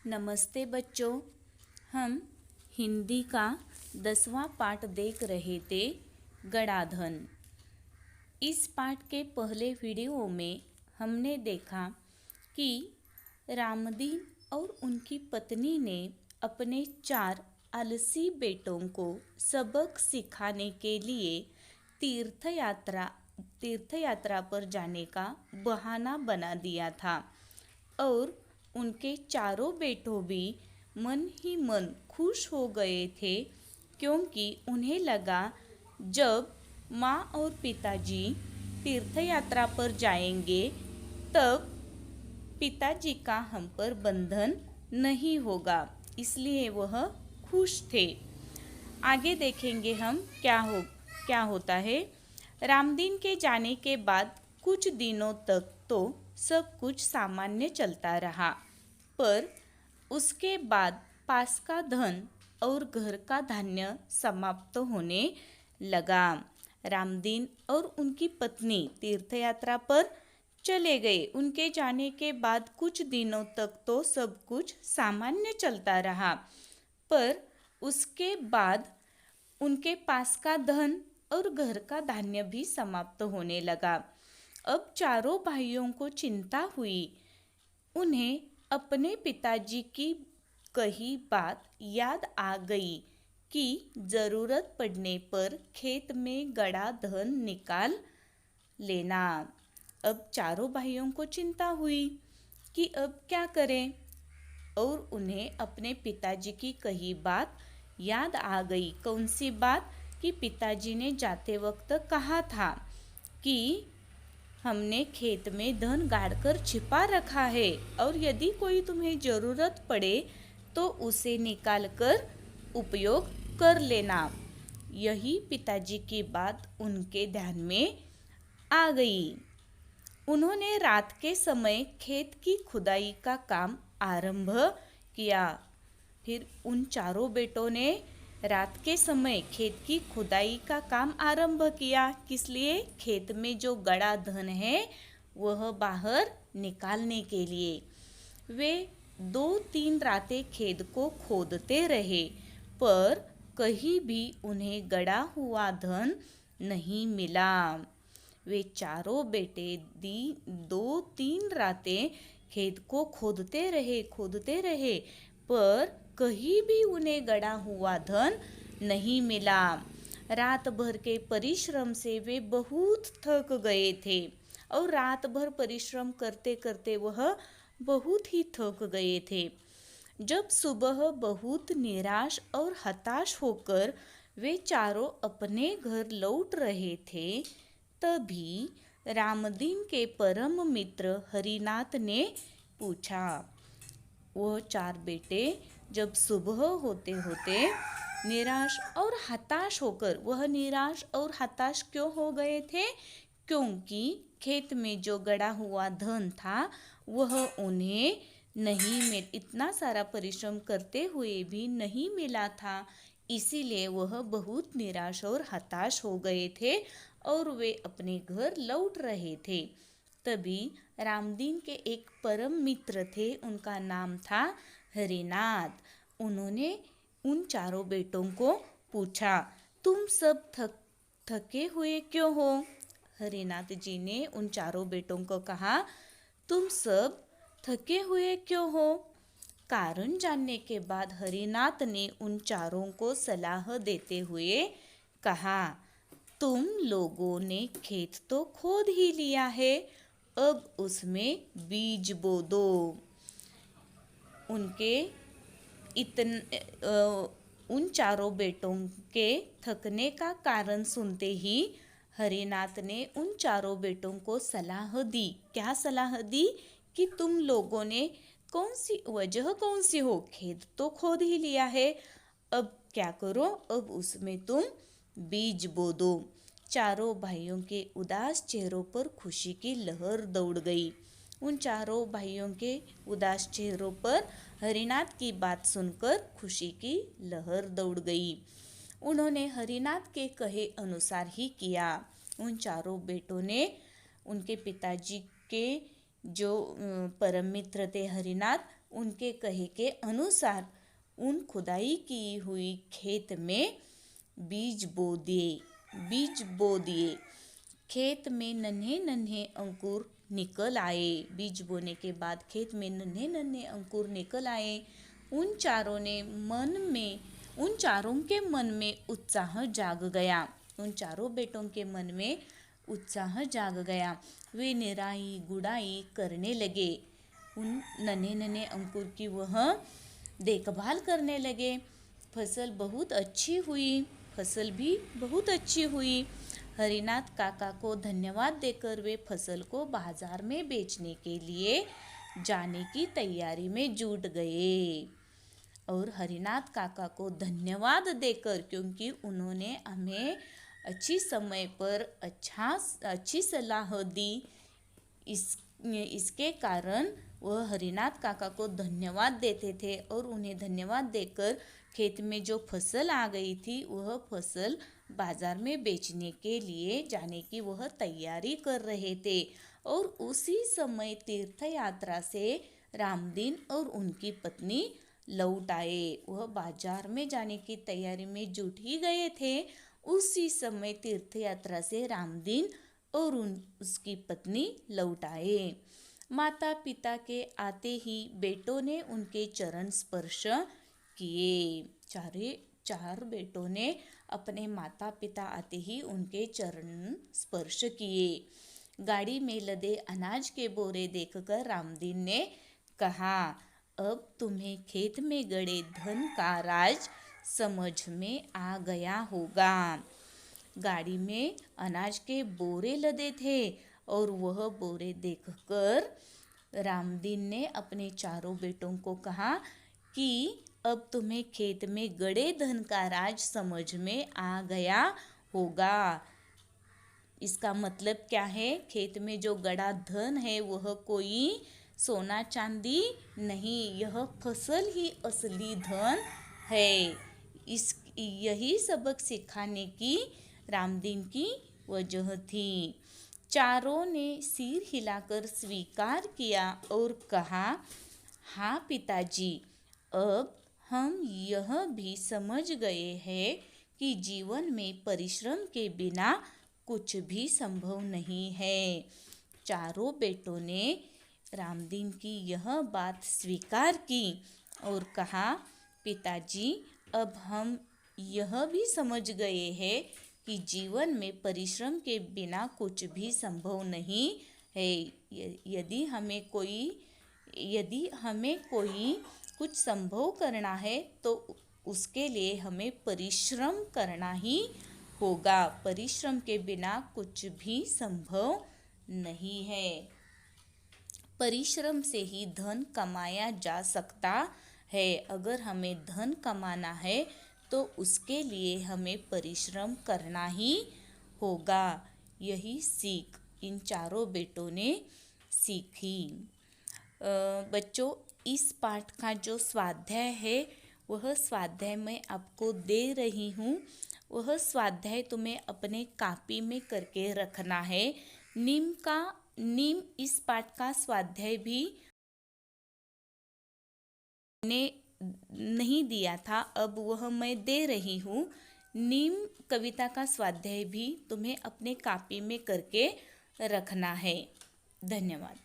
नमस्ते बच्चों। हम हिंदी का 10वां पाठ देख रहे थे, गणाधन। इस पाठ के पहले वीडियो में हमने देखा कि रामदीन और उनकी पत्नी ने अपने 4 आलसी बेटों को सबक सिखाने के लिए तीर्थ यात्रा पर जाने का बहाना बना दिया था और उनके चारों बेटों भी मन ही मन खुश हो गए थे, क्योंकि उन्हें लगा जब माँ और पिताजी तीर्थ यात्रा पर जाएंगे तब पिताजी का हम पर बंधन नहीं होगा, इसलिए वह खुश थे। आगे देखेंगे हम क्या होता है। रामदीन के जाने के बाद कुछ दिनों तक तो सब कुछ सामान्य चलता रहा, पर उसके बाद पास का धन और घर का धान्य समाप्त होने लगा। रामदीन और उनकी पत्नी तीर्थ यात्रा पर चले गए। उनके जाने के बाद कुछ दिनों तक तो सब कुछ सामान्य चलता रहा, पर उसके बाद उनके पास का धन और घर का धान्य भी समाप्त होने लगा। अब चारों भाइयों को चिंता हुई। उन्हें अपने पिताजी की कही बात याद आ गई कि जरूरत पड़ने पर खेत में गड़ा धन निकाल लेना। अब चारों भाइयों को चिंता हुई कि अब क्या करें, और उन्हें अपने पिताजी की कही बात याद आ गई। कौन सी बात? कि पिताजी ने जाते वक्त कहा था कि हमने खेत में धन गाड़कर छिपा रखा है और यदि कोई तुम्हें ज़रूरत पड़े तो उसे निकाल कर उपयोग कर लेना। यही पिताजी की बात उनके ध्यान में आ गई। उन्होंने रात के समय खेत की खुदाई का काम आरंभ किया। फिर उन चारों बेटों ने रात के समय खेत की खुदाई का काम आरंभ किया। किस लिए? खेत में जो गड़ा धन है वह बाहर निकालने के लिए। वे 2-3 रातें खेत को खोदते रहे, पर कहीं भी उन्हें गड़ा हुआ धन नहीं मिला। वे चारों बेटे 2-3 रातें खेत को खोदते रहे, पर कहीं भी उन्हें गड़ा हुआ धन नहीं मिला। रात भर के परिश्रम से वे बहुत थक गए थे और रात भर परिश्रम करते करते वह बहुत ही थक गए थे। जब सुबह बहुत निराश और हताश होकर वे चारों अपने घर लौट रहे थे, तभी रामदीन के परम मित्र हरिनाथ ने पूछा। वह 4 बेटे जब सुबह होते होते निराश और हताश होकर, वह निराश और हताश क्यों हो गए थे? क्योंकि खेत में जो गड़ा हुआ धन था वह उन्हें नहीं मिल, इतना सारा परिश्रम करते हुए भी नहीं मिला था। इसीलिए वह बहुत निराश और हताश हो गए थे और वे अपने घर लौट रहे थे। तभी रामदीन के एक परम मित्र थे, उनका नाम था हरिनाथ। उन्होंने उन चारों बेटों को पूछा, तुम सब थके हुए क्यों हो? हरिनाथ जी ने उन चारों बेटों को कहा, तुम सब थके हुए क्यों हो? कारण जानने के बाद हरिनाथ ने उन चारों को सलाह देते हुए कहा, तुम लोगों ने खेत तो खोद ही लिया है, अब उसमें बीज बो दो। उन चारों बेटों के थकने का कारण सुनते ही हरिनाथ ने उन चारों बेटों को सलाह दी। क्या सलाह दी? कि तुम लोगों ने कौन सी हो, खेत तो खोद ही लिया है, अब क्या करो, अब उसमें तुम बीज बो दो। चारों भाइयों के उदास चेहरों पर खुशी की लहर दौड़ गई। उन चारों भाइयों के उदास चेहरों पर हरिनाथ की बात सुनकर खुशी की लहर दौड़ गई। उन्होंने हरिनाथ के कहे अनुसार ही किया। उन चारों बेटों ने उनके पिताजी के जो परम मित्र थे हरिनाथ, उनके कहे के अनुसार उन खुदाई की हुई खेत में बीज बो दिए। खेत में नन्हे नन्हे अंकुर निकल आए। बीज बोने के बाद खेत में नन्हे नन्हे अंकुर निकल आए। उन चारों के मन में उत्साह जाग गया। उन चारों बेटों के मन में उत्साह जाग गया। वे निराई गुड़ाई करने लगे। उन नन्हे नन्हे अंकुर की वह देखभाल करने लगे। फसल भी बहुत अच्छी हुई। हरिनाथ काका को धन्यवाद देकर वे फसल को बाजार में बेचने के लिए जाने की तैयारी में जुट गए। और हरिनाथ काका को धन्यवाद देकर, क्योंकि उन्होंने हमें अच्छी समय पर अच्छी सलाह दी, इसके कारण वह हरिनाथ काका को धन्यवाद देते थे। और उन्हें धन्यवाद देकर खेत में जो फसल आ गई थी वह फसल बाजार में बेचने के लिए जाने की वह तैयारी कर रहे थे। और उसी समय तीर्थ यात्रा से रामदीन और उनकी पत्नी लौट आए। वह बाजार में जाने की तैयारी में जुट ही गए थे। उसी समय तीर्थ यात्रा से रामदीन और उसकी पत्नी लौट आए। माता पिता के आते ही बेटों ने उनके चरण स्पर्श किए। चार बेटों ने अपने माता पिता आते ही उनके चरण स्पर्श किए। गाड़ी में लदे अनाज के बोरे देखकर रामदीन ने कहा, अब तुम्हें खेत में गड़े धन का राज समझ में आ गया होगा। गाड़ी में अनाज के बोरे लदे थे और वह बोरे देखकर रामदीन ने अपने चारों बेटों को कहा कि अब तुम्हें खेत में गड़े धन का राज समझ में आ गया होगा। इसका मतलब क्या है? खेत में जो गड़ा धन है वह कोई सोना चांदी नहीं, यह फसल ही असली धन है। यही सबक सिखाने की रामदीन की वजह थी। चारों ने सिर हिलाकर स्वीकार किया और कहा, हाँ पिताजी, अब हम यह भी समझ गए हैं कि जीवन में परिश्रम के बिना कुछ भी संभव नहीं है। चारों बेटों ने रामदीन की यह बात स्वीकार की और कहा, पिताजी, अब हम यह भी समझ गए हैं कि जीवन में परिश्रम के बिना कुछ भी संभव नहीं है। यदि हमें कोई कुछ संभव करना है तो उसके लिए हमें परिश्रम करना ही होगा। परिश्रम के बिना कुछ भी संभव नहीं है। परिश्रम से ही धन कमाया जा सकता है। अगर हमें धन कमाना है तो उसके लिए हमें परिश्रम करना ही होगा। यही सीख इन चारों बेटों ने सीखी। बच्चों, इस पाठ का जो स्वाध्याय है वह स्वाध्याय मैं आपको दे रही हूँ। वह स्वाध्याय तुम्हें अपने कॉपी में करके रखना है। नीम इस पाठ का स्वाध्याय भी ने नहीं दिया था, अब वह मैं दे रही हूँ। नीम कविता का स्वाध्याय भी तुम्हें अपने कॉपी में करके रखना है। धन्यवाद।